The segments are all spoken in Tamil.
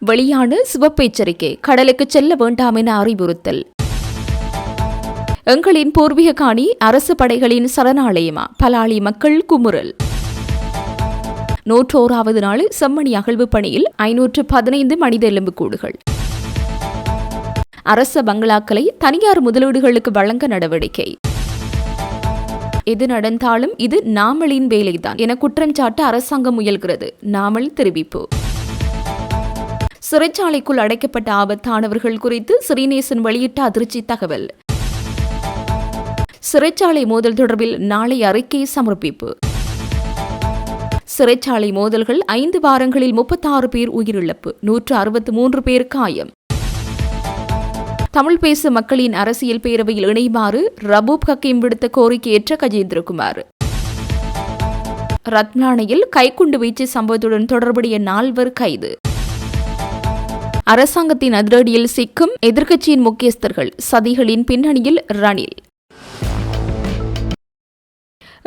வெளியான சிவப்பு எச்சரிக்கை, கடலுக்கு செல்ல வேண்டாம் என அறிவுறுத்தல். எங்களின் பூர்வீக காணி அரசு படைகளின் சரணாலயமா, பலாலி மக்கள் குமுறல். 101வது நாள் செம்மணி அகழ்வு பணியில் 515 மனித எலும்புக்கூடுகள். அரச பங்களாக்களை தனியார் முதலீடுகளுக்கு வழங்க நடவடிக்கை. எது நடந்தாலும் இது நாமலின் வேலைதான் என குற்றம் சாட்ட அரசாங்கம் முயல்கிறது. நாமல் தெரிவிப்பு. சிறைச்சாலைக்குள் அடைக்கப்பட்ட ஆபத்தானவர்கள் குறித்து ஸ்ரீநேசன் வெளியிட்ட அதிர்ச்சி தகவல். சிறைச்சாலை மோதல் தொடர்பில் நாளை அறிக்கை சமர்ப்பிப்பு. சிறைச்சாலை மோதல்கள் 5 வாரங்களில் 36 பேர் உயிரிழப்பு, 163 பேர் காயம். தமிழ் பேசு மக்களின் அரசியல் பேரவையில் இணைமாறு ரபூப் ஹக்கீம் விடுத்த கோரிக்கையேற்ற கஜேந்திரகுமார். ரத்னானையில் கைக்குண்டு வீச்சு சம்பவத்துடன் தொடர்புடைய 4 கைது. அரசாங்கத்தின் அதிரடியில் சிக்கும் எதிர்க்கட்சியின் முக்கியஸ்தர்கள், சதிகளின் பின்னணியில் ரணில்.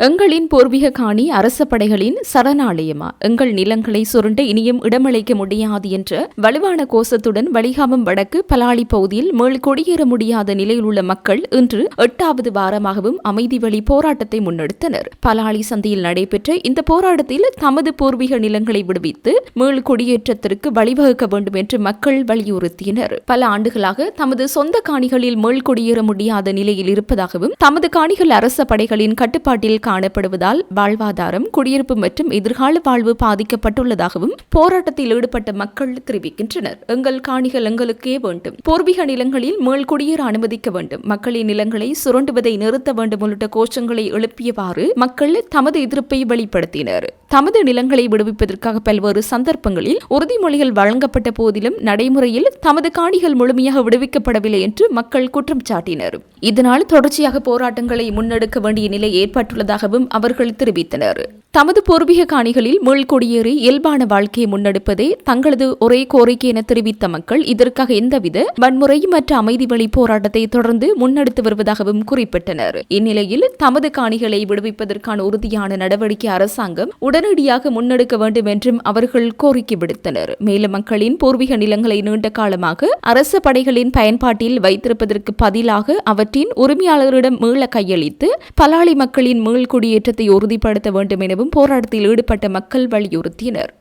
எங்களின் பூர்வீக காணி அரச படைகளின் சரணாலயமா, எங்கள் நிலங்களை சுருண்ட இனியும் இடமளிக்க முடியாது என்ற வலுவான கோஷத்துடன் வலிகாமம் வடக்கு பலாலி பகுதியில் மேல் குடியேற முடியாத நிலையில் உள்ள மக்கள் இன்று 8வது வாரமாகவும் அமைதி வழி போராட்டத்தை முன்னெடுத்தனர். பலாலி சந்தையில் நடைபெற்ற இந்த போராட்டத்தில் தமது பூர்வீக நிலங்களை விடுவித்து மேல் குடியேற்றத்திற்கு வழிவகுக்க வேண்டும் என்று மக்கள் வலியுறுத்தினர். பல ஆண்டுகளாக தமது சொந்த காணிகளில் மேல் குடியேற முடியாத நிலையில் இருப்பதாகவும், தமது காணிகள் அரச படைகளின் கட்டுப்பாட்டில் காணப்படுவதால் வாழ்வாதாரம், குடியிருப்பு மற்றும் எதிர்கால வாழ்வு பாதிக்கப்பட்டுள்ளதாகவும் போராட்டத்தில் ஈடுபட்ட மக்கள் தெரிவிக்கின்றனர். எங்கள் காணிகள் எங்களுக்கே வேண்டும், பூர்வீக நிலங்களில் மேல் குடியேற அனுமதிக்க வேண்டும், மக்களின் நிலங்களை சுரண்டுவதை நிறுத்த வேண்டும் உள்ளிட்ட கோஷங்களை எழுப்பியவாறு மக்கள் தமது எதிர்ப்பை வெளிப்படுத்தினர். தமது நிலங்களை விடுவிப்பதற்காக பல்வேறு சந்தர்ப்பங்களில் உறுதிமொழிகள் வழங்கப்பட்ட போதிலும் நடைமுறையில் தமது காணிகள் முழுமையாக விடுவிக்கப்படவில்லை என்று மக்கள் குற்றம் சாட்டினர். இதனால் தொடர்ச்சியாக போராட்டங்களை முன்னெடுக்க வேண்டிய நிலை ஏற்பட்டுள்ளதாகவும் அவர்கள் தெரிவித்தனர். தமது பூர்வீக காணிகளில் மீள்குடியேறி இயல்பான வாழ்க்கையை முன்னெடுப்பதே தங்களது ஒரே கோரிக்கை என தெரிவித்த மக்கள் இதற்காக எந்தவித வன்முறை மற்றும் அமைதி வழி போராட்டத்தை தொடர்ந்து முன்னெடுத்து வருவதாகவும் குறிப்பிட்டனர். இந்நிலையில் தமது காணிகளை விடுவிப்பதற்கான உறுதியான நடவடிக்கை அரசாங்கம் உடனடியாக முன்னெடுக்க வேண்டும் என்றும் அவர்கள் கோரிக்கை விடுத்தனர். மேலும் மக்களின் பூர்வீக நிலங்களை நீண்ட காலமாக அரச படைகளின் பயன்பாட்டில் வைத்திருப்பதற்கு பதிலாக அவற்றின் உரிமையாளரிடம் மீள கையளித்து பலாலி மக்களின் மீள் குடியேற்றத்தை உறுதிப்படுத்த வேண்டும் எனவும் போராட்டத்தில் ஈடுபட்ட மக்கள் வலியுறுத்தினர்.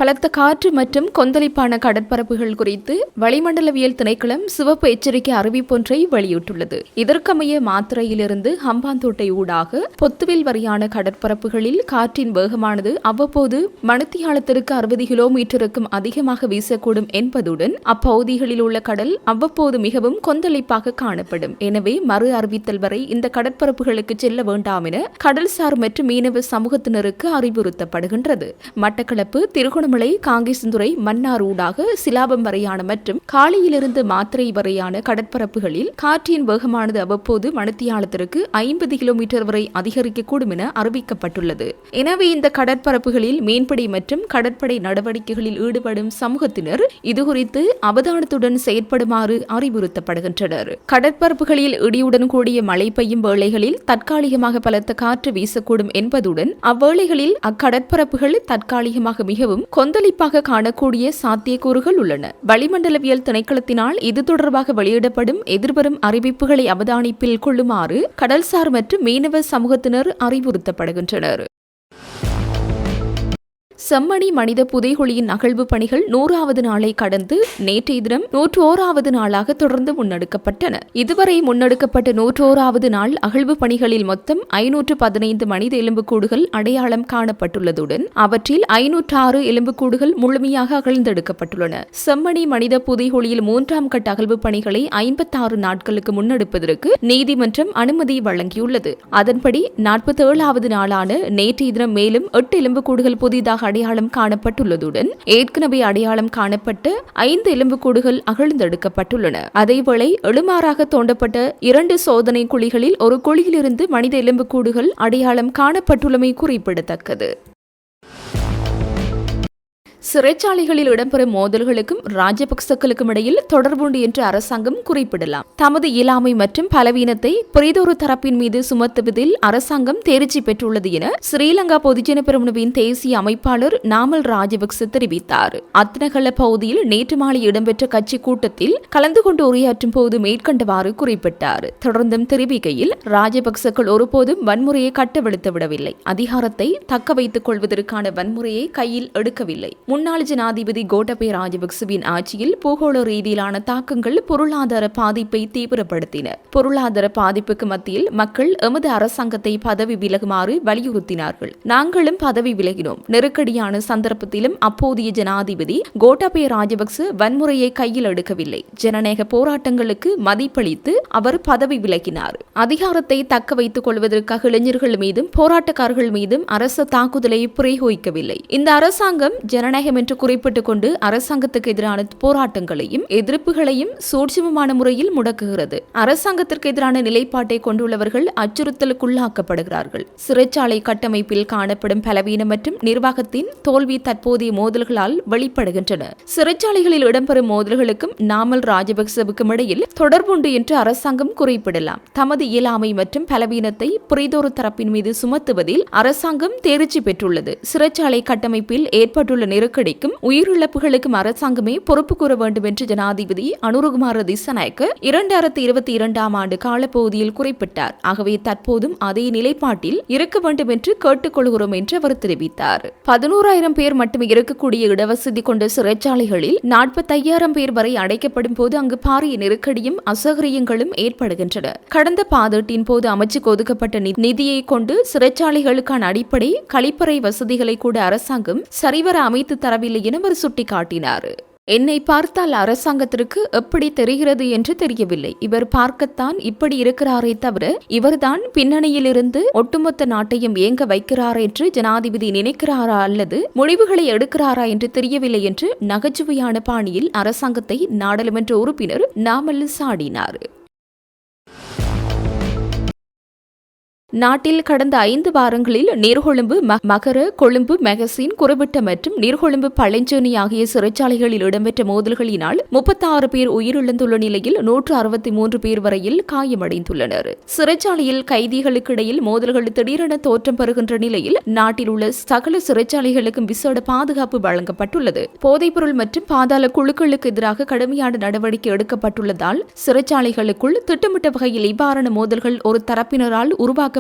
பலத்த காற்று மற்றும் கொந்தளிப்பான கடற்பரப்புகள் குறித்து வளிமண்டலவியல் திணைக்களம் சிவப்பு எச்சரிக்கை அறிவிப்பொன்றை வெளியிட்டுள்ளது. இதற்கமைய மாத்திரையிலிருந்து ஹம்பாந்தோட்டை ஊடாக பொத்துவில் வரையான கடற்பரப்புகளில் காற்றின் வேகமானது அவ்வப்போது மணித்தியாலத்திற்கு 60 கிலோமீட்டருக்கும் அதிகமாக வீசக்கூடும் என்பதுடன் அப்பகுதிகளில் உள்ள கடல் அவ்வப்போது மிகவும் கொந்தளிப்பாக காணப்படும். எனவே மறு அறிவித்தல் வரை இந்த கடற்பரப்புகளுக்கு செல்ல வேண்டாம் என கடல்சார் மற்றும் மீனவ சமூகத்தினருக்கு அறிவுறுத்தப்படுகின்றது. மட்டக்களப்பு, திருகோணமலை, காங்கேசந்துறை, மன்னார் ஊடாக சிலாபம் வரையான மற்றும் காலியிலிருந்து மாத்திரை வரையான கடற்பரப்புகளில் காற்றின் வேகமானது அவ்வப்போது மணித்தியாலத்திற்கு 50 கிலோமீட்டர் வரை அதிகரிக்கக்கூடும் என அறிவிக்கப்பட்டுள்ளது. எனவே இந்த கடற்பரப்புகளில் மீன்பிடி மற்றும் கடற்படை நடவடிக்கைகளில் ஈடுபடும் சமூகத்தினர் இதுகுறித்து அவதானத்துடன் செயற்படுமாறு அறிவுறுத்தப்படுகின்றனர். கடற்பரப்புகளில் இடியுடன் கூடிய மழை பெய்யும் வேளைகளில் தற்காலிகமாக பலத்த காற்று வீசக்கூடும் என்பதுடன் அவ்வேளைகளில் அக்கடற்பரப்புகள் தற்காலிகமாக மிகவும் கொந்தளிப்பாக காணக்கூடிய சாத்தியக்கூறுகள் உள்ளன. வளிமண்டலவியல் திணைக்களத்தினால் இது தொடர்பாக வெளியிடப்படும் எதிர்வரும் அறிவிப்புகளை அவதானிப்பில் கொள்ளுமாறு கடல்சார் மற்றும் மீனவ சமூகத்தினர் அறிவுறுத்தப்படுகின்றனர். செம்மணி மனித புதைகுழியின் அகழ்வு பணிகள் 100வது நாளை கடந்து நேற்றைய தினம் 101வது நாளாக தொடர்ந்து முன்னெடுக்கப்பட்டன. இதுவரை முன்னெடுக்கப்பட்ட 101வது நாள் அகழ்வு பணிகளில் மொத்தம் 515 மனித எலும்புக்கூடுகள் அடையாளம் காணப்பட்டுள்ளதுடன் அவற்றில் 506 எலும்புக்கூடுகள் முழுமையாக அகழ்ந்தெடுக்கப்பட்டுள்ளன. செம்மணி மனித புதைகுழியில் 3ஆம் கட்ட அகழ்வு பணிகளை 56 நாட்களுக்கு முன்னெடுப்பதற்கு நீதிமன்றம் அனுமதி வழங்கியுள்ளது. அதன்படி 47வது நாளான நேற்றைய தினம் மேலும் 8 எலும்புக்கூடுகள் புதிதாக அடையாளம் காணப்பட்டுள்ளதுடன் ஏற்கனவே அடையாளம் காணப்பட்ட 5 எலும்புக்கூடுகள் அகழ்ந்தெடுக்கப்பட்டுள்ளன. அதேவேளை எழுமாறாக தோண்டப்பட்ட 2 சோதனை குழிகளில் ஒரு குழியிலிருந்து மனித எலும்புக்கூடுகள் அடையாளம் காணப்பட்டுள்ளமை குறிப்பிடத்தக்கது. சிறைச்சாலைகளில் இடம்பெறும் மோதல்களுக்கும் ராஜபக்சக்களுக்கும் இடையில் தொடர்புண்டு என்று அரசாங்கம் குறிப்பிடலாம். தமது இயலாமை மற்றும் பலவீனத்தை பிறிதொரு தரப்பின் மீது சுமத்துவதில் அரசாங்கம் தேர்ச்சி பெற்றுள்ளது என ஸ்ரீலங்கா பொதுஜன பெரமுனவின் தேசிய அமைப்பாளர் நாமல் ராஜபக்ச தெரிவித்தார். அத்னகல பகுதியில் நேற்று மாலை இடம்பெற்ற கட்சி கூட்டத்தில் கலந்து கொண்டு உரையாற்றும் போது மேற்கண்டவாறு குறிப்பிட்டார். தொடர்ந்தும் தெரிவிக்கையில், ராஜபக்சக்கள் ஒருபோதும் வன்முறையை கட்டவிழ்த்து விடவில்லை, அதிகாரத்தை தக்க வைத்துக் கொள்வதற்கான வன்முறையை கையில் எடுக்கவில்லை. முன்னாள் ஜனாதிபதி கோட்டபய ராஜபக்சவின் ஆட்சியில் பூகோள ரீதியிலான தாக்கங்கள் பொருளாதார பாதிப்பை தீவிரப்படுத்தின. பொருளாதார பாதிப்புக்கு மத்தியில் மக்கள் எமது அரசாங்கத்தை பதவி விலகுமாறு வலியுறுத்தினார்கள். நாங்களும் பதவி விலகினோம். நெருக்கடியான சந்தர்ப்பத்திலும் அப்போதைய ஜனாதிபதி கோட்டபய ராஜபக்ச வன்முறையை கையில் எடுக்கவில்லை. ஜனநாயக போராட்டங்களுக்கு மதிப்பளித்து அவர் பதவி விலகினார். அதிகாரத்தை தக்க வைத்துக் கொள்வதற்காக இளைஞர்கள் மீதும் போராட்டக்காரர்கள் மீதும் அரசு தாக்குதலை பிரயோகிக்கவில்லை. இந்த அரசாங்கம் ஜனநாயகம் என்று குறிப்பிட்டுக் கொண்டு அரசாங்கத்துக்கு எதிரான போராட்டங்களையும் எதிர்ப்புகளையும் சூட்சுமமான முறையில் முடக்குகிறது. அரசாங்கத்திற்கு எதிரான நிலைப்பாட்டை கொண்டுள்ளவர்கள் அச்சுறுத்தலுக்குள்ளாக்கப்படுகிறார்கள். சிறைச்சாலை கட்டமைப்பில் காணப்படும் பலவீனம் மற்றும் நிர்வாகத்தின் தோல்வி தற்போதைய மோதல்களால் வெளிப்படுகின்றன. சிறைச்சாலைகளில் இடம்பெறும் மோதல்களுக்கும் நாமல் ராஜபக்சவுக்கும் இடையில் தொடர்புண்டு என்று அரசாங்கம் குறிப்பிடலாம். தமது இயலாமை மற்றும் பலவீனத்தை பிறிதொரு தரப்பின் மீது சுமத்துவதில் அரசாங்கம் தேர்ச்சி பெற்றுள்ளது. சிறைச்சாலை கட்டமைப்பில் ஏற்பட்டுள்ள நெருக்கடிக்கும் உயிரிழப்புகளுக்கும் அரசாங்கமே பொறுப்பு கூற வேண்டும் என்று ஜனாதிபதி அனுரகுமார திசாநாயக்க 2022 ஆண்டு காலப்பகுதியில் குறிப்பிட்டார். ஆகவே தற்போதும் அதே நிலைப்பாட்டில் இருக்க வேண்டும் என்று கேட்டுக்கொள்கிறோம் என்று அவர் தெரிவித்தார். 11,000 பேர் மட்டுமே இருக்கக்கூடிய இடவசதி கொண்ட சிறைச்சாலைகளில் 45,000 பேர் வரை அடைக்கப்படும் போது அங்கு பாரிய நெருக்கடியும் அசௌகரியங்களும் ஏற்படுகின்றன. கடந்த பாதீட்டின் போது அமைச்சுக்கு ஒதுக்கப்பட்ட நிதியை கொண்டு சிறைச்சாலைகளுக்கான அடிப்படை கழிப்பறை வசதிகளை கூட அரசாங்கம் சரிவர அமைத்து தரவில்லை என அவர் சுட்டிக்காட்டினார். என்னை பார்த்தால் அரசாங்கத்திற்கு எப்படி தெரிகிறது என்று தெரியவில்லை. இவர் பார்க்கத்தான் இப்படி இருக்கிறாரே தவிர இவர்தான் பின்னணியில் இருந்து ஒட்டுமொத்த நாட்டையும் இயங்க வைக்கிறார் என்று ஜனாதிபதி நினைக்கிறாரா அல்லது முடிவுகளை எடுக்கிறாரா என்று தெரியவில்லை என்று நகைச்சுவையான பாணியில் அரசாங்கத்தை நாடாளுமன்ற உறுப்பினர் நாமல் சாடினார். நாட்டில் கடந்த 5 வாரங்களில் நீர்கொழும்பு, மகர, கொழும்பு, மெகசின், குறுவிட்ட மற்றும் நீர்கொழும்பு, பழஞ்சேனை ஆகிய சிறைச்சாலைகளில் இடம்பெற்ற மோதல்களினால் 36 பேர் உயிரிழந்துள்ள நிலையில் 163 பேர் வரையில் காயமடைந்துள்ளனர். சிறைச்சாலையில் கைதிகளுக்கு இடையில் மோதல்கள் திடீரென தோற்றம் பெறுகின்ற நிலையில் நாட்டில் உள்ள சகல சிறைச்சாலைகளுக்கும் விசேட பாதுகாப்பு வழங்கப்பட்டுள்ளது. போதைப்பொருள் மற்றும் பாதாள குழுக்களுக்கு எதிராக கடுமையான நடவடிக்கை எடுக்கப்பட்டுள்ளதால் சிறைச்சாலைகளுக்குள் திட்டமிட்ட வகையில் இவ்வாறான மோதல்கள் ஒரு தரப்பினரால் உருவாக்க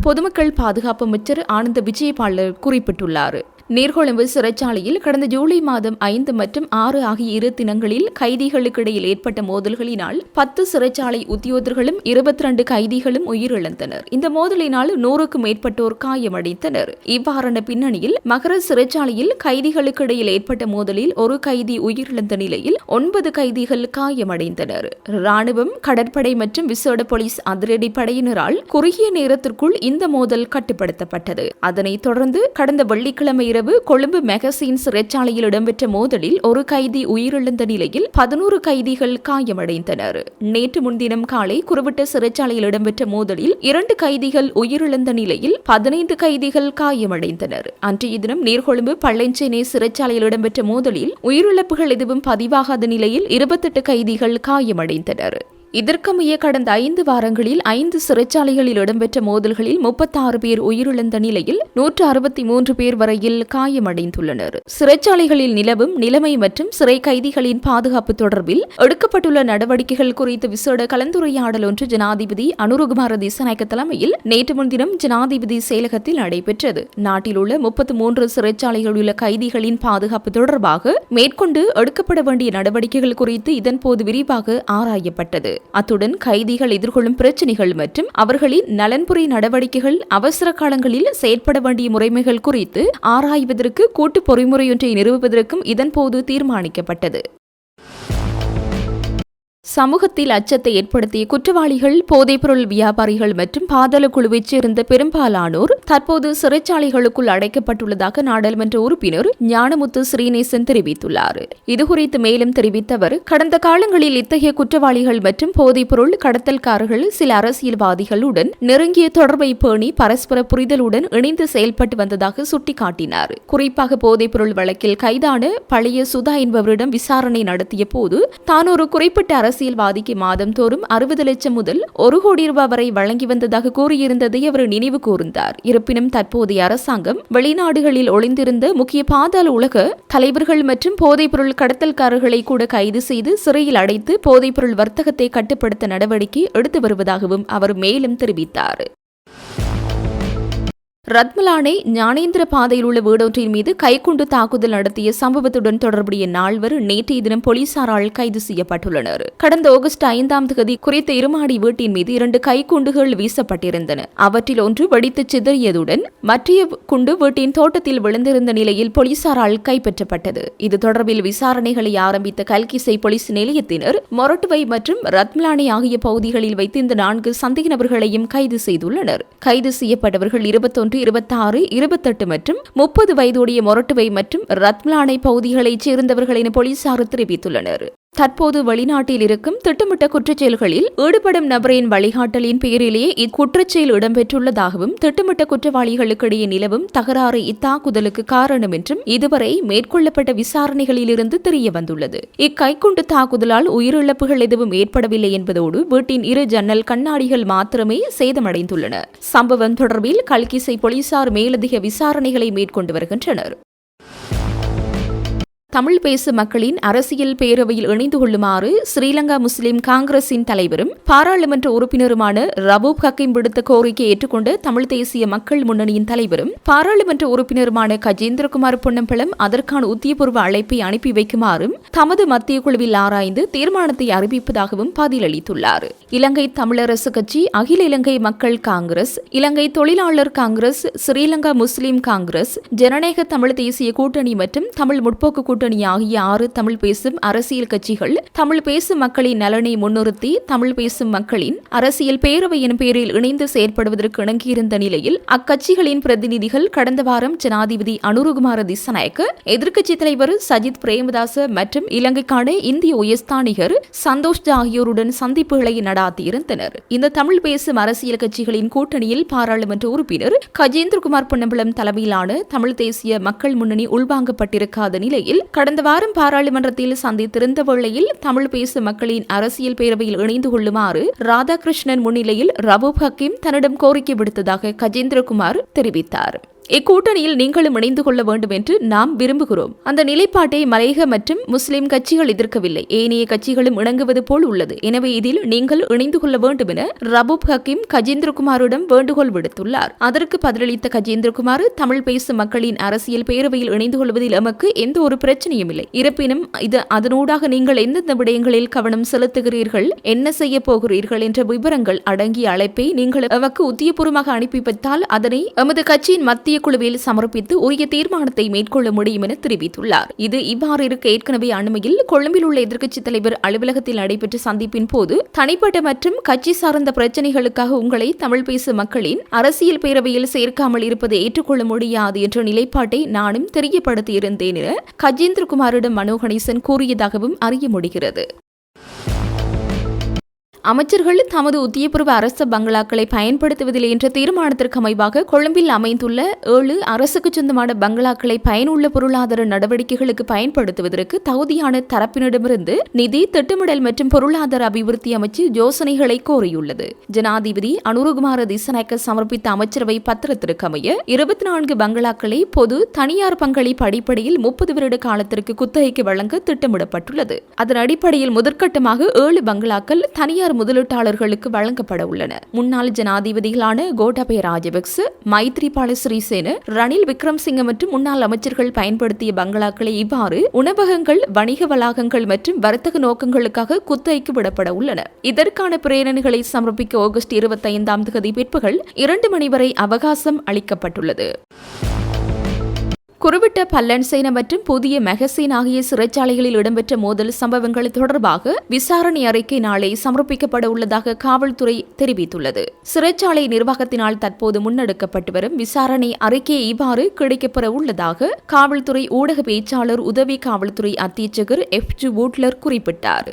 பொதுமக்கள் பாதுகாப்பு அமைச்சர் ஆனந்த விஜயபால குறிப்பிட்டுள்ளார். நீர்கொழும்பு சிறைச்சாலையில் கடந்த ஜூலை மாதம் 5 மற்றும் 6 ஆகிய 2 தினங்களில் கைதிகளுக்கு இடையில் ஏற்பட்ட மோதல்களினால் 10 சிறைச்சாலை உத்தியோகர்களும் 22 கைதிகளும் உயிரிழந்தனர். இந்த மோதலினால் 100க்கும் மேற்பட்டோர் காயமடைந்தனர். இவ்வாறான பின்னணியில் மகர சிறைச்சாலையில் கைதிகளுக்கு இடையில் ஏற்பட்ட மோதலில் ஒரு கைதி உயிரிழந்த நிலையில் 9 கைதிகள் காயமடைந்தனர். ராணுவம், கடற்படை மற்றும் விசேட போலீஸ் அதிரடி படையினரால் குறுகிய நேரத்திற்குள் இந்த மோதல் கட்டுப்படுத்தப்பட்டது. அதனைத் தொடர்ந்து கடந்த வெள்ளிக்கிழமை இரவு கொழும்பு மெகசின் சிறைச்சாலையில் இடம்பெற்ற மோதலில் ஒரு கைதி உயிரிழந்த நிலையில் 11 கைதிகள் காயமடைந்தனர். நேற்று முன்தினம் காலை குறுவிட்ட சிறைச்சாலையில் இடம்பெற்ற மோதலில் 2 கைதிகள் உயிரிழந்த நிலையில் 15 கைதிகள் காயமடைந்தனர். அன்றைய தினம் நீர்கொழும்பு பள்ளஞ்சேனை சிறைச்சாலையில் இடம்பெற்ற மோதலில் உயிரிழப்புகள் எதுவும் பதிவாகாத நிலையில் 28 கைதிகள் காயமடைந்தனர். இதற்கமைய கடந்த 5 வாரங்களில் 5 சிறைச்சாலைகளில் இடம்பெற்ற மோதல்களில் 36 பேர் உயிரிழந்த நிலையில் 163 பேர் வரையில் காயமடைந்துள்ளனர். சிறைச்சாலைகளில் நிலவும் நிலைமை மற்றும் சிறை கைதிகளின் பாதுகாப்பு தொடர்பில் எடுக்கப்பட்டுள்ள நடவடிக்கைகள் குறித்து விசேட கலந்துரையாடல் ஒன்று ஜனாதிபதி அனுரகுமார திசாநாயக்க தலைமையில் நேற்று முன்தினம் ஜனாதிபதி செயலகத்தில் நடைபெற்றது. நாட்டில் உள்ள 33 சிறைச்சாலைகளில் உள்ள கைதிகளின் பாதுகாப்பு தொடர்பாக மேற்கொண்டு எடுக்கப்பட வேண்டிய நடவடிக்கைகள் குறித்து இதன்போது விரிவாக ஆராயப்பட்டது. அத்துடன் கைதிகள் எதிர்கொள்ளும் பிரச்சினைகள் மற்றும் அவர்களின் நலன்புரி நடவடிக்கைகள் அவசர காலங்களில் செயற்பட வேண்டிய முறைமைகள் குறித்து ஆராய்வதற்கு கூட்டு பொறிமுறையொன்றை நிறுவுவதற்கும் இதன்போது தீர்மானிக்கப்பட்டது. சமூகத்தில் அச்சத்தை ஏற்படுத்திய குற்றவாளிகள், போதைப்பொருள் வியாபாரிகள் மற்றும் பாதாள குழுவைச் சேர்ந்த பெரும்பாலானோர் தற்போது சிறைச்சாலைகளுக்குள் அடைக்கப்பட்டுள்ளதாக நாடாளுமன்ற உறுப்பினர் ஞானமுத்து ஸ்ரீநேசன் தெரிவித்துள்ளார். இதுகுறித்து மேலும் தெரிவித்த அவர், கடந்த காலங்களில் இத்தகைய குற்றவாளிகள் மற்றும் போதைப்பொருள் கடத்தல்காரர்கள் சில அரசியல்வாதிகளுடன் நெருங்கிய தொடர்பை பேணி பரஸ்பர புரிதலுடன் இணைந்து செயல்பட்டு வந்ததாக சுட்டிக்காட்டினார். குறிப்பாக போதைப்பொருள் வழக்கில் கைதான பழைய சுதா என்பவரிடம் விசாரணை நடத்திய போது தான் ஒரு குறிப்பிட்ட அரசியல்வாதிக்கு மாதம் தோறும் 60 லட்சம் முதல் 1 கோடி ரூபாய் வரை வழங்கி வந்ததாக கூறியிருந்ததை அவர் நினைவு கூர்ந்தார். இருப்பினும் தற்போதைய அரசாங்கம் வெளிநாடுகளில் ஒளிந்திருந்த முக்கிய பாதாள உலக தலைவர்கள் மற்றும் போதைப்பொருள் கடத்தல்காரர்களை கூட கைது செய்து சிறையில் அடைத்து போதைப்பொருள் வர்த்தகத்தை கட்டுப்படுத்த நடவடிக்கை எடுத்து வருவதாகவும் அவர் மேலும் தெரிவித்தார். ரத்மலானை ஞானேந்திர பாதையில் உள்ள வீடொன்றின் மீது கைக்குண்டு தாக்குதல் நடத்திய சம்பவத்துடன் தொடர்புடைய நால்வர் நேற்றைய தினம் போலீசாரால் கைது செய்யப்பட்டுள்ளனர். கடந்த ஆகஸ்ட் 5ஆம் தேதி குறித்த இருமாடி வீட்டின் மீது 2 கைக்குண்டுகள் வீசப்பட்டிருந்தன. அவற்றில் ஒன்று வெடித்து சிதறியதுடன் மற்றைய குண்டு வீட்டின் தோட்டத்தில் விழுந்திருந்த நிலையில் போலீசாரால் கைப்பற்றப்பட்டது. இது தொடர்பில் விசாரணைகளை ஆரம்பித்த கல்கிசை போலீஸ் நிலையத்தினர் மொரட்டுவை மற்றும் ரத்மலானை ஆகிய பகுதிகளில் வைத்து இந்த 4 சந்தேக நபர்களையும் கைது செய்துள்ளனர். கைது செய்யப்பட்டவர்கள் 21, 26, 28 மற்றும் 30 வயதுடைய மொரட்டுவை மற்றும் ரத்மலானை பகுதிகளைச் சேர்ந்தவர்கள் என போலீசார் தெரிவித்துள்ளனர். தற்போது வெளிநாட்டில் இருக்கும் திட்டமிட்ட குற்றச்செயல்களில் ஈடுபடும் நபரின் வழிகாட்டலின் பேரிலேயே இக்குற்றச்செயல் இடம்பெற்றுள்ளதாகவும் திட்டமிட்ட குற்றவாளிகளுக்கிடையே நிலவும் தகராறு இத்தாக்குதலுக்கு காரணம் என்றும் இதுவரை மேற்கொள்ளப்பட்ட விசாரணைகளிலிருந்து தெரிய வந்துள்ளது. இக்கைக்குண்டு தாக்குதலால் உயிரிழப்புகள் எதுவும் ஏற்படவில்லை என்பதோடு வீட்டின் 2 ஜன்னல் கண்ணாடிகள் மாத்திரமே சேதமடைந்துள்ளன. சம்பவம் தொடர்பில் கல்கிசை போலீசார் மேலதிக விசாரணைகளை மேற்கொண்டு வருகின்றனர். தமிழ் பேசும் மக்களின் அரசியல் பேரவையில் இணைந்து கொள்ளுமாறு ஸ்ரீலங்கா முஸ்லிம் காங்கிரசின் தலைவரும் பாராளுமன்ற உறுப்பினருமான ரவூப் ஹக்கீம் விடுத்த கோரிக்கையை ஏற்றுக்கொண்ட தமிழ் தேசிய மக்கள் முன்னணியின் தலைவரும் பாராளுமன்ற உறுப்பினருமான கஜேந்திரகுமார் பொன்னம்பலம் அதற்கான உத்தியபூர்வ அழைப்பை அனுப்பி வைக்குமாறும் தமது மத்திய குழுவில் ஆராய்ந்து தீர்மானத்தை அறிவிப்பதாகவும் பதிலளித்துள்ளார். இலங்கை தமிழரசு கட்சி, அகில இலங்கை மக்கள் காங்கிரஸ், இலங்கை தொழிலாளர் காங்கிரஸ், ஸ்ரீலங்கா முஸ்லிம் காங்கிரஸ், ஜனநாயக தமிழ் தேசிய கூட்டணி மற்றும் தமிழ் முற்போக்கு கூட்டணி ஆகிய 6 தமிழ் பேசும் அரசியல் கட்சிகள் தமிழ் பேசும் மக்களின் நலனை முன்னிறுத்தி தமிழ் பேசும் மக்களின் அரசியல் பேரவை எனும் பெயரில் இணைந்து செயற்படுவதற்கு இணங்கியிருந்த நிலையில் அக்கட்சிகளின் பிரதிநிதிகள் கடந்த வாரம் ஜனாதிபதி அனுரகுமார திசாநாயக்க, எதிர்க்கட்சித் தலைவர் சஜித் பிரேமதாச மற்றும் இலங்கைக்கான இந்திய உயர்ஸ்தானிகர் சந்தோஷ் ஆகியோருடன் சந்திப்புகளை நடாத்தியிருந்தனர். இந்த தமிழ் பேசும் அரசியல் கட்சிகளின் கூட்டணியில் பாராளுமன்ற உறுப்பினர் கஜேந்திரகுமார் பொன்னம்பலம் தலைமையிலான தமிழ் தேசிய மக்கள் முன்னணி உள்வாங்கப்பட்டிருக்காத நிலையில் கடந்த வாரம் பாராளுமன்றத்தில் சந்தித்திருந்த வேளையில் தமிழ் பேசும் மக்களின் அரசியல் பேரவையில் இணைந்து கொள்ளுமாறு ராதாகிருஷ்ணன் முன்னிலையில் ரவூப் ஹக்கீம் தன்னிடம் கோரிக்கை விடுத்ததாக கஜேந்திரகுமார் தெரிவித்தார். இக்கூட்டணியில் நீங்களும் இணைந்து கொள்ள வேண்டும் என்று நாம் விரும்புகிறோம். அந்த நிலைப்பாட்டை மலையக மற்றும் முஸ்லிம் கட்சிகள் எதிர்க்கவில்லை. ஏனைய கட்சிகளும் இணங்குவது போல் உள்ளது. எனவே இதில் நீங்கள் இணைந்து கொள்ள வேண்டும் என ரவூப் ஹக்கீம் கஜேந்திரகுமாரிடம் வேண்டுகோள் விடுத்துள்ளார். அதற்கு பதிலளித்த கஜேந்திரகுமார், தமிழ் பேசும் மக்களின் அரசியல் பேரவையில் இணைந்து கொள்வதில் எமக்கு எந்த ஒரு பிரச்சனையும் இல்லை. இருப்பினும் அதனூடாக நீங்கள் எந்தெந்த விடயங்களில் கவனம் செலுத்துகிறீர்கள், என்ன செய்ய போகிறீர்கள் என்ற விவரங்கள் அடங்கிய அழைப்பை நீங்கள் எமக்கு உத்தியபூர்வமாக அனுப்பி வைத்தால் அதனை எமது கட்சியின் மத்திய குழுவில் சமர்ப்பித்து உரிய தீர்மானத்தை மேற்கொள்ள முடியும் என தெரிவித்துள்ளார். இது இவ்வாறு இருக்க ஏற்கனவே அண்மையில் கொழும்பில் உள்ள எதிர்க்கட்சித் தலைவர் அலுவலகத்தில் நடைபெற்ற சந்திப்பின் போது தனிப்பட்ட மற்றும் கட்சி சார்ந்த பிரச்சினைகளுக்காக உங்களை தமிழ் பேசும் மக்களின் அரசியல் பேரவையில் சேர்க்காமல் இருப்பதை ஏற்றுக்கொள்ள முடியாது என்ற நிலைப்பாட்டை நானும் தெரியப்படுத்தியிருந்தேன் என கஜேந்திரகுமாரிடம் மனோ கணேசன் கூறியதாகவும் அறிய முடிகிறது. அமைச்சர்கள் தமது உத்தியபூர்வ அரச பங்களாக்களை பயன்படுத்துவதில்லை என்ற தீர்மானத்திற்கு அமைவாக கொழும்பில் அமைந்துள்ள 7 அரசுக்கு சொந்தமான பங்களாக்களை பயனுள்ள பொருளாதார நடவடிக்கைகளுக்கு பயன்படுத்துவதற்கு தகுதியான தரப்பினரிடமிருந்து நிதி, திட்டமிடல் மற்றும் பொருளாதார அபிவிருத்தி அமைச்சு யோசனைகளை கோரியுள்ளது. ஜனாதிபதி அனுரகுமார திசாநாயக்க சமர்ப்பித்த அமைச்சரவை பத்திரத்திற்கு அமைய 24 பங்களாக்களை பொது தனியார் பங்களிப்பு அடிப்படையில் 30 வருட காலத்திற்கு குத்தகைக்கு வழங்க திட்டமிடப்பட்டுள்ளது. அதன் அடிப்படையில் முதற்கட்டமாக 7 பங்களாக்கள் தனியார் முதலீட்டாளர்களுக்கு வழங்கப்பட உள்ளன. முன்னாள் ஜனாதிபதிகளான கோட்டாபய ராஜபக்ச, மைத்ரிபால சிறிசேன, ரணில் விக்ரம்சிங்க மற்றும் முன்னாள் அமைச்சர்கள் பயன்படுத்திய பங்களாக்களை இவ்வாறு உணவகங்கள், வணிக வளாகங்கள் மற்றும் வர்த்தக நோக்கங்களுக்காக குத்தகைக்கு விடப்பட உள்ளன. இதற்கான பிரேரணைகளை சமர்ப்பிக்க ஆகஸ்ட் 25ஆம் தேதி பிற்பகல் 2 மணி வரை அவகாசம் அளிக்கப்பட்டுள்ளது. குருவிட்ட பல்லன்சேன மற்றும் புதிய மெகசீன் ஆகிய சிறைச்சாலைகளில் இடம்பெற்ற மோதல் சம்பவங்கள் தொடர்பாக விசாரணை அறிக்கை நாளை சமர்ப்பிக்கப்பட உள்ளதாக காவல்துறை தெரிவித்துள்ளது. சிறைச்சாலை நிர்வாகத்தினால் தற்போது முன்னெடுக்கப்பட்டு வரும் விசாரணை அறிக்கை இவ்வாறு கிடைக்கப்பெற உள்ளதாக காவல்துறை ஊடக பேச்சாளர் உதவி காவல்துறை அத்தீட்சகர் எஃப்.ஜி. வூட்லர் குறிப்பிட்டார்.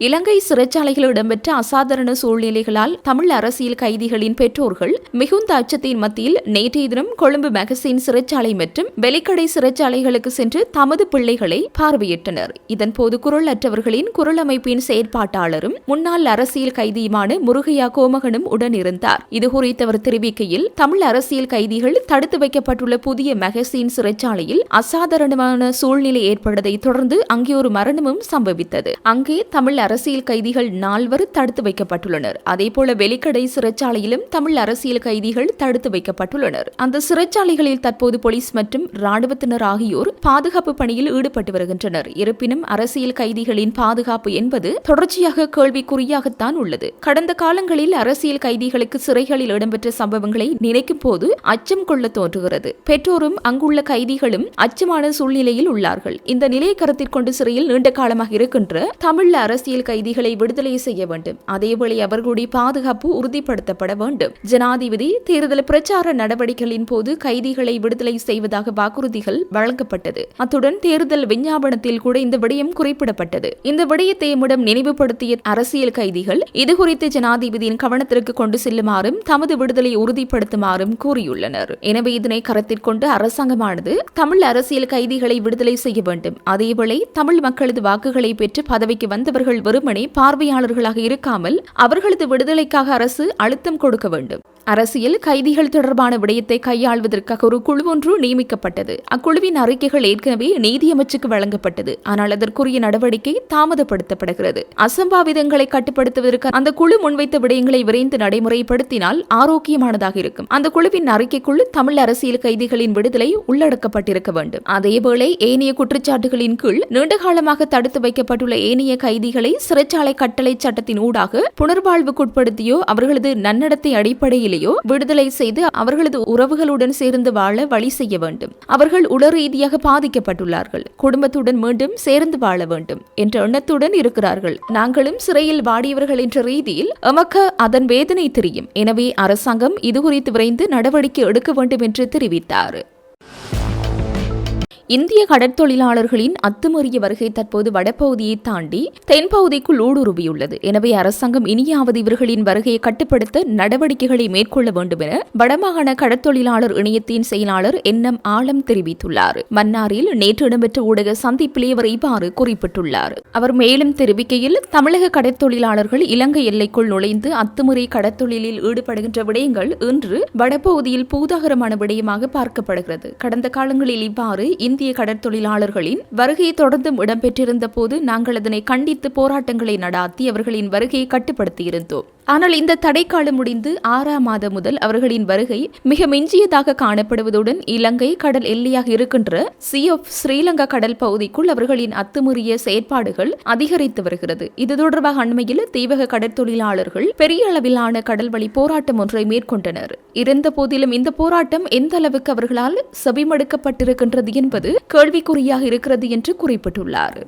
இலங்கை சிறைச்சாலைகளில் இடம்பெற்ற அசாதாரண சூழ்நிலைகளால் தமிழ் அரசியல் கைதிகளின் பெற்றோர்கள் மிகுந்த அச்சத்தின் மத்தியில் நேற்றைய தினம் கொழும்பு மெகசீன் சிறைச்சாலை மற்றும் வெலிக்கடை சிறைச்சாலைகளுக்கு சென்று தமது பிள்ளைகளை பார்வையிட்டனர். இதன்போது குரல் அற்றவர்களின் குரல் அமைப்பின் செயற்பாட்டாளரும் முன்னாள் அரசியல் கைதியுமான முருகையா கோமகனும் உடனிருந்தார். இதுகுறித்து அவர் தெரிவிக்கையில், தமிழ் அரசியல் கைதிகள் தடுத்து வைக்கப்பட்டுள்ள புதிய மெகசீன் சிறைச்சாலையில் அசாதாரணமான சூழ்நிலை ஏற்பட்டதை தொடர்ந்து அங்கே ஒரு மரணமும் சம்பவித்தது. அங்கே தமிழ் அரசியல் கைதிகள் 4 தடுத்து வைக்கப்பட்டுள்ளனர். அதேபோல வெலிக்கடை சிறைச்சாலையிலும் தமிழ் அரசியல் கைதிகள் தடுத்து வைக்கப்பட்டுள்ளனர். அந்த சிறைச்சாலைகளில் தற்போது போலீஸ் மற்றும் ராணுவத்தினர் ஆகியோர் பாதுகாப்பு பணியில் ஈடுபட்டு வருகின்றனர். இருப்பினும் அரசியல் கைதிகளின் பாதுகாப்பு என்பது தொடர்ச்சியாக கேள்விக்குறியாகத்தான் உள்ளது. கடந்த காலங்களில் அரசியல் கைதிகளுக்கு சிறைகளில் இடம்பெற்ற சம்பவங்களை நினைக்கும் போது அச்சம் கொள்ள தோன்றுகிறது. பெற்றோரும் அங்குள்ள கைதிகளும் அச்சமான சூழ்நிலையில் உள்ளார்கள். இந்த நிலையை கருத்தில் கொண்டு சிறையில் நீண்ட காலமாக இருக்கின்ற தமிழ் அரசியல் கைதிகளை விடுதலை செய்ய வேண்டும். அதேவேளை அவர்களுடைய பாதுகாப்பு உறுதிப்படுத்தப்பட வேண்டும். ஜனாதிபதி தேர்தல் பிரச்சார நடவடிக்கைகளின் போது கைதிகளை விடுதலை செய்வதாக வாக்குறுதிகள் வழங்கப்பட்டது. அத்துடன் தேர்தல் விஞ்ஞாபனத்தில் கூட இந்த விடயம் குறிப்பிடப்பட்டது. இந்த விடயத்தை நம்மிடம் நினைவுபடுத்திய அரசியல் கைதிகள் இதுகுறித்து ஜனாதிபதியின் கவனத்திற்கு கொண்டு செல்லுமாறும் தமது விடுதலை உறுதிப்படுத்துமாறும் கூறியுள்ளனர். எனவே இதனை கருத்தில் கொண்டு அரசாங்கமானது தமிழ் அரசியல் கைதிகளை விடுதலை செய்ய வேண்டும். அதேவேளை தமிழ் மக்களது வாக்குகளை பெற்று பதவிக்கு வந்தவர்கள் வெறுமனே பார்வையாளர்களாக இருக்காமல் அவர்களது விடுதலைக்காக அரசு அழுத்தம் கொடுக்க வேண்டும். அரசியல் கைதிகள் தொடர்பான விடயத்தை கையாள்வதற்காக ஒரு குழு ஒன்று நியமிக்கப்பட்டது. அக்குழுவின் அறிக்கைகள் ஏற்கனவே நீதியமைச்சுக்கு வழங்கப்பட்டது. ஆனால் அதற்குரிய நடவடிக்கை தாமதப்படுத்தப்படுகிறது. அசம்பாவிதங்களை கட்டுப்படுத்துவதற்கு அந்த குழு முன்வைத்த விடயங்களை விரைந்து நடைமுறைப்படுத்தினால் ஆரோக்கியமானதாக இருக்கும். அந்த குழுவின் அறிக்கைக்குள் தமிழ் அரசியல் கைதிகளின் விடுதலை உள்ளடக்கப்பட்டிருக்க வேண்டும். அதேவேளை ஏனைய குற்றச்சாட்டுகளின் கீழ் நீண்டகாலமாக தடுத்து வைக்கப்பட்டுள்ள ஏனைய கைதிகளை சிறைச்சாலை கட்டளை சட்டத்தின் ஊடாக புனர்வாழ்வுக்குட்படுத்தியோ அவர்களது நன்னடத்தை அடிப்படையில் விடுதலை செய்து அவர்களது உறவுகளுடன் சேர்ந்து வாழ வழி செய்ய வேண்டும். அவர்கள் உடல் ரீதியாக பாதிக்கப்பட்டுள்ளார்கள். குடும்பத்துடன் மீண்டும் சேர்ந்து வாழ வேண்டும் என்ற எண்ணத்துடன் இருக்கிறார்கள். நாங்களும் சிறையில் வாடியவர்கள் என்ற ரீதியில் எமக்கு அதன் வேதனை தெரியும். எனவே அரசாங்கம் இதுகுறித்து விரைந்து நடவடிக்கை எடுக்க வேண்டும் என்று தெரிவித்தார். இந்திய கடற்தொழிலாளர்களின் அத்துமீறிய வருகை தற்போது வடபகுதியை தாண்டி தென்பகுதிக்குள் ஊடுருவியுள்ளது. எனவே அரசாங்கம் இனியாவது இவர்களின் வருகையை கட்டுப்படுத்த நடவடிக்கைகளை மேற்கொள்ள வேண்டும் என வடமாகாண கடற்தொழிலாளர் இணையத்தின் செயலாளர் என்.எம். ஆலம் தெரிவித்துள்ளார். மன்னாரில் நேற்று இடம்பெற்ற ஊடக சந்திப்பிலே அவர் இவ்வாறு குறிப்பிட்டுள்ளார். அவர் மேலும் தெரிவிக்கையில், தமிழக கடற்தொழிலாளர்கள் இலங்கை எல்லைக்குள் நுழைந்து அத்துமுறை கடற்தொழிலில் ஈடுபடுகின்ற விடயங்கள் இன்று வடபகுதியில் பூதாகரமான விடயமாக பார்க்கப்படுகிறது. கடந்த காலங்களில் இவ்வாறு இந்திய கடற்தொழிலாளர்களின் வருகையை தொடர்ந்தும் இடம்பெற்றிருந்த போது நாங்கள் அதனை கண்டித்து போராட்டங்களை நடாத்தி அவர்களின் வருகையை கட்டுப்படுத்தியிருந்தோம். ஆனால் இந்த தடைக்காலம் முடிந்து 6ஆம் மாதம் முதல் அவர்களின் வருகை மிக மிஞ்சியதாக காணப்படுவதுடன் இலங்கை கடல் எல்லையாக இருக்கின்ற சி ஆஃப் ஸ்ரீலங்கா கடல் பகுதிக்குள் அவர்களின் அத்துமீறிய செயற்பாடுகள் அதிகரித்து வருகிறது. இது தொடர்பாக அண்மையில் தீவக கடற்தொழிலாளர்கள் பெரிய அளவிலான கடல்வழி போராட்டம் ஒன்றை மேற்கொண்டனர். இருந்த போதிலும் இந்த போராட்டம் எந்த அளவுக்கு அவர்களால் செவிமடுக்கப்பட்டிருக்கின்றது என்பது கேள்விக்குறியாக இருக்கிறது என்று குறிப்பிட்டுள்ளார்.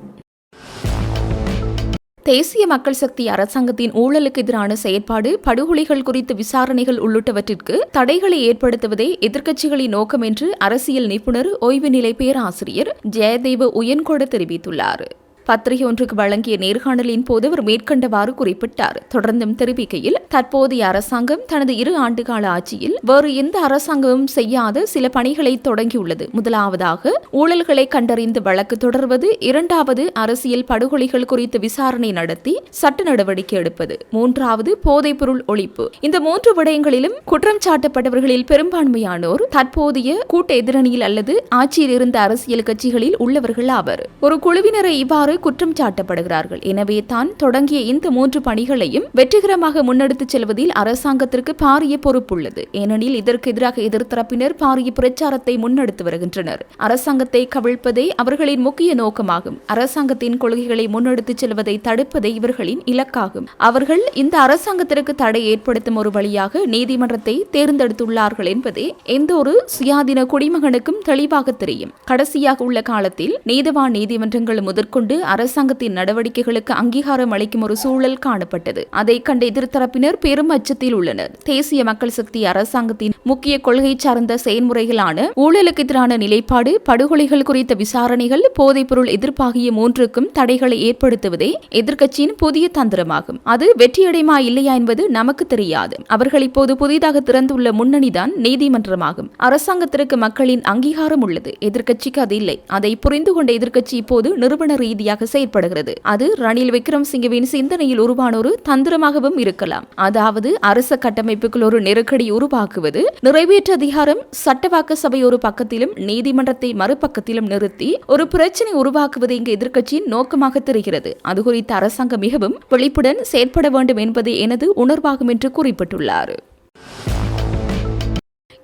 தேசிய மக்கள் சக்தி அரசாங்கத்தின் ஊழலுக்கு எதிரான செயற்பாடு, படுகொலைகள் குறித்த விசாரணைகள் உள்ளிட்டவற்றிற்கு தடைகளை ஏற்படுத்துவதே எதிர்க்கட்சிகளின் நோக்கம் என்று அரசியல் நிபுணர் ஓய்வு நிலை பேராசிரியர் ஜெயதேவ உயன்கொட தெரிவித்துள்ளார். பத்திரிகை ஒன்றுக்கு வழங்கிய நேர்காணலின் போது அவர் மேற்கண்டவாறு குறிப்பிட்டார். தொடர்ந்தும் தெரிவிக்கையில், தற்போதைய அரசாங்கம் தனது 2 ஆண்டுகால ஆட்சியில் வேறு எந்த அரசாங்கமும் செய்யாத சில பணிகளை தொடங்கியுள்ளது. முதலாவதாக ஊழல்களை கண்டறிந்து வழக்கு தொடர்வது, 2வது அரசியல் படுகொலைகள் குறித்து விசாரணை நடத்தி சட்ட நடவடிக்கை எடுப்பது, 3வது போதைப் பொருள் ஒழிப்பு. இந்த 3 விடயங்களிலும் குற்றம் சாட்டப்பட்டவர்களில் பெரும்பான்மையானோர் தற்போதைய கூட்ட எதிரணியில் அல்லது ஆட்சியில் இருந்த அரசியல் கட்சிகளில் உள்ளவர்கள் ஆவர். ஒரு குழுவினரை இவ்வாறு இவ்வாறு குற்றம் சாட்டப்படுகிறார்கள். எனவே தான் தொடங்கிய இந்த 3 பணிகளையும் வெற்றிகரமாக முன்னெடுத்துச் செல்வதில் அரசாங்கத்திற்கு பாரிய பொறுப்புள்ளது. ஏனெனில் இதற்கு எதிராக எதிர்த்தரப்பினர் பாரிய பிரச்சாரத்தை முன்னெடுத்து வருகின்றனர். அரசாங்கத்தை கவிழ்ப்பதே அவர்களின் முக்கிய நோக்கமாகும். அரசாங்கத்தின் கொள்கைகளை முன்னெடுத்துச் செல்வதை தடுப்பதே இவர்களின் இலக்காகும். அவர்கள் இந்த அரசாங்கத்திற்கு தடை ஏற்படுத்தும் ஒரு வழியாக நீதிமன்றத்தை தேர்ந்தெடுத்துள்ளார்கள் என்பதே எந்த ஒரு சுயாதீன குடிமகனுக்கும் தெளிவாக தெரியும். கடைசியாக உள்ள காலத்தில் நீதவான் நீதிமன்றங்கள் முதற்கொண்டு அரசாங்கத்தின் நடவடிக்கைகளுக்கு அங்கீகாரம் அளிக்கும் ஒரு சூழல் காணப்பட்டது. அதை கண்ட எதிர்த்தரப்பினர் பெரும் அச்சத்தில் உள்ளனர். தேசிய மக்கள் சக்தி அரசாங்கத்தின் முக்கிய கொள்கை சார்ந்த செயல்முறைகளான ஊழலுக்கு எதிரான நிலைப்பாடு, படுகொலைகள் குறித்த விசாரணைகள், போதைப்பொருள் எதிர்ப்பாகிய 3க்கும் தடைகளை ஏற்படுத்துவதே எதிர்க்கட்சியின் புதிய தந்திரமாகும். அது வெற்றியடைமா இல்லையா என்பது நமக்கு தெரியாது. அவர்கள் இப்போது புதிதாக திறந்துள்ள முன்னணிதான் நீதிமன்றமாகும். அரசாங்கத்திற்கு மக்களின் அங்கீகாரம் உள்ளது, எதிர்க்கட்சிக்கு அது இல்லை. அதை புரிந்து கொண்ட எதிர்க்கட்சி இப்போது நிறுவன ரீதியாக செயற்படுகிறது. அது ரணில் விக்ரமசிங்கவின் சிந்தனையில் உருவான ஒரு தந்திரமாகவும் இருக்கலாம். அதாவது அரச கட்டமைப்புக்குள் ஒரு நெருக்கடி உருவாக்குவது, நிறைவேற்று அதிகாரம் சட்டவாக்க சபை ஒரு பக்கத்திலும் நீதிமன்றத்தை மறுபக்கத்திலும் நிறுத்தி ஒரு பிரச்சனை உருவாக்குவது இங்கு எதிர்க்கட்சியின் நோக்கமாக தெரிகிறது. அது குறித்து அரசாங்கம் மிகவும் விழிப்புடன் செயற்பட வேண்டும் என்பது எனது உணர்வாகும் என்று குறிப்பிட்டுள்ளார்.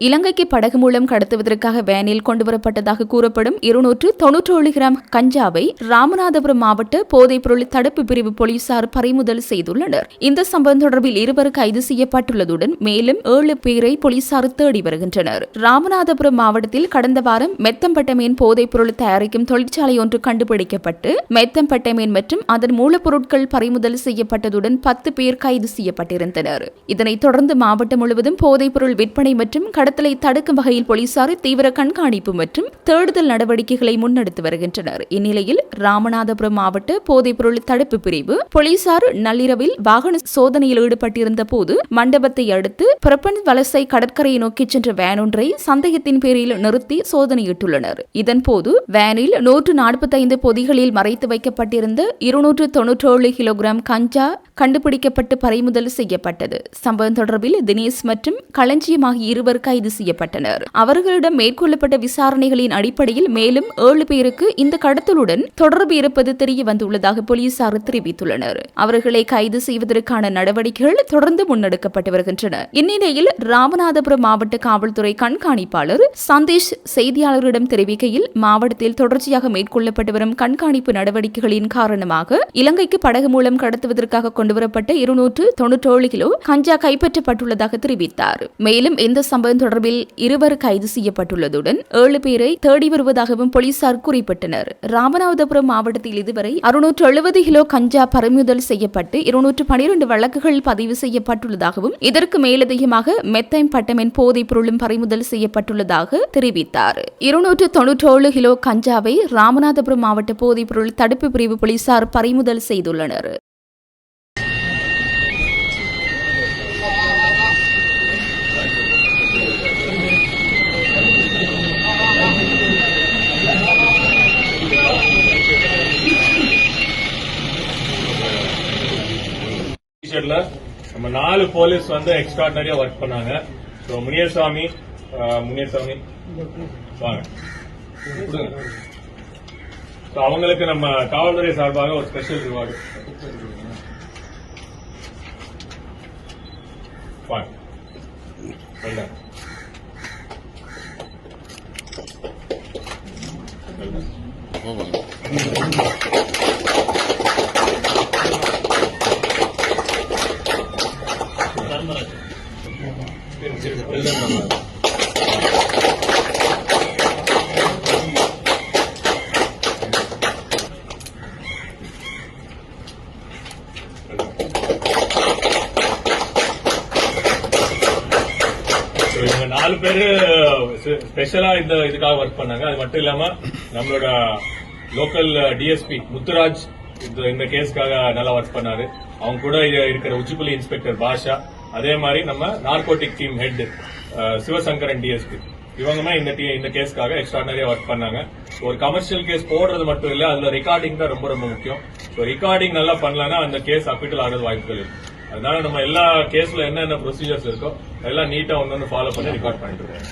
இலங்கைக்கு படகு மூலம் கடத்துவதற்காக வேனில் கொண்டுவரப்பட்டதாக கூறப்படும் 297 கிராம் கஞ்சாவை ராமநாதபுரம் மாவட்ட போதைப்பொருள் தடுப்பு பிரிவு போலீசார் பறிமுதல் செய்துள்ளனர். இந்த சம்பவம் தொடர்பில் 2 கைது செய்யப்பட்டுள்ளதுடன் மேலும் 7 பேரை போலீசார் தேடி வருகின்றனர். ராமநாதபுரம் மாவட்டத்தில் கடந்த வாரம் மெத்தம்பட்டமீன் போதைப்பொருள் தயாரிக்கும் தொழிற்சாலை ஒன்று கண்டுபிடிக்கப்பட்டு மெத்தம்பட்டமீன் மற்றும் அதன் மூலப்பொருட்கள் பறிமுதல் செய்யப்பட்டதுடன் 10 பேர் கைது செய்யப்பட்டிருந்தனர். இதனைத் தொடர்ந்து மாவட்டம் முழுவதும் போதைப்பொருள் விற்பனை மற்றும் கடத்தலை தடுக்கும் வகையில் போலீசார் தீவிர கண்காணிப்பு மற்றும் தேடுதல் நடவடிக்கைகளை முன்னெடுத்து வருகின்றனர். இந்நிலையில் ராமநாதபுரம் மாவட்ட போதைப்பொருள் தடுப்பு பிரிவு போலீசார் நள்ளிரவில் வாகன சோதனையில் ஈடுபட்டிருந்த போது மண்டபத்தை அடுத்து பிரபஞ்ச வலசை கடற்கரையை நோக்கி சென்ற வேன் ஒன்றை சந்தேகத்தின் பேரில் நிறுத்தி சோதனையிட்டுள்ளனர். இதன்போது வேனில் 145 பொதிகளில் மறைத்து வைக்கப்பட்டிருந்த 297 கிலோகிராம் கஞ்சா கண்டுபிடிக்கப்பட்டு பறிமுதல் செய்யப்பட்டது. சம்பவம் தொடர்பில் தினேஷ் மற்றும் களஞ்சியம் ஆகிய 2 கைது செய்யப்பட்டனர். அவர்களிடம் மேற்கொள்ளப்பட்ட விசாரணைகளின் அடிப்படையில் மேலும் 7 பேருக்கு இந்த கடத்தலுடன் தொடர்பு இருப்பது தெரிய வந்துள்ளதாக போலீசார் தெரிவித்துள்ளனர். அவர்களை கைது செய்வதற்கான நடவடிக்கைகள் தொடர்ந்து முன்னெடுக்கப்பட்டு வருகின்றன. இந்நிலையில் ராமநாதபுரம் மாவட்ட காவல்துறை கண்காணிப்பாளர் சந்தேஷ் செய்தியாளர்களிடம் தெரிவிக்கையில், மாவட்டத்தில் தொடர்ச்சியாக மேற்கொள்ளப்பட்டு வரும் கண்காணிப்பு நடவடிக்கைகளின் காரணமாக இலங்கைக்கு படகு மூலம் கடத்துவதற்காக கொண்டுவரப்பட்ட 297 கிலோ கஞ்சா கைப்பற்றப்பட்டுள்ளதாக தெரிவித்தார். மேலும் இந்த சம்பவம் தொடர்பில் 2 கைது செய்யப்பட்டுள்ளதுடன் 7 பேரை தேடி வருவதாகவும் போலீசார் குறிப்பிட்டனர். ராமநாதபுரம் மாவட்டத்தில் இதுவரை 670 கிலோ கஞ்சா பறிமுதல் செய்யப்பட்டு 212 வழக்குகள் பதிவு செய்யப்பட்டுள்ளதாகவும் இதற்கு மேலதிகமாக மெத்தைம்பட்டமின் போதைப் பொருளும் பறிமுதல் செய்யப்பட்டுள்ளதாக தெரிவித்தார். 297 கிலோ கஞ்சாவை ராமநாதபுரம் மாவட்ட போதைப் பொருள் தடுப்பு பிரிவு போலீசார் பறிமுதல் செய்துள்ளனர். நம்ம 4 போலீஸ் வந்து எக்ஸ்ட்ராடனரியா ஒர்க் பண்ணாங்க. முனியசாமி வாங்க. அவங்களுக்கு நம்ம காவல்துறை சார்பாக ஒரு ஸ்பெஷல் ரிவார்டு. இவங்க 4 பேரு ஸ்பெஷலா இதுக்காக ஒர்க் பண்ணாங்க. அது மட்டும் இல்லாம நம்மளோட லோக்கல் டிஎஸ்பி முத்துராஜ் இந்த கேஸ்க்காக நல்லா ஒர்க் பண்ணாரு. அவங்க கூட இருக்கிற உச்சிப்புலி இன்ஸ்பெக்டர் பாஷா, அதே மாதிரி நம்ம narcotic team head Sivasankaran DSP, இவங்க இந்த கேஸ்க்காக எக்ஸ்ட்ராடனரியா ஒர்க் பண்ணாங்க. ஒரு கமர்ஷியல் கேஸ் போடுறது மட்டும் இல்ல, அதுல ரெக்கார்டிங் தான் ரொம்ப ரொம்ப முக்கியம். ரெக்கார்டிங் நல்லா பண்ணலன்னா அந்த கேஸ் அப்பிட்டல் ஆகிறது வாய்ப்புகள் இருக்கு. அதனால நம்ம எல்லா கேஸ்ல என்னென்ன ப்ரொசீஜர்ஸ் இருக்கோ அதெல்லாம் நீட்டா ஒன்னு ஃபாலோ பண்ணி ரெக்கார்ட் பண்ணிட்டு இருக்கோம்.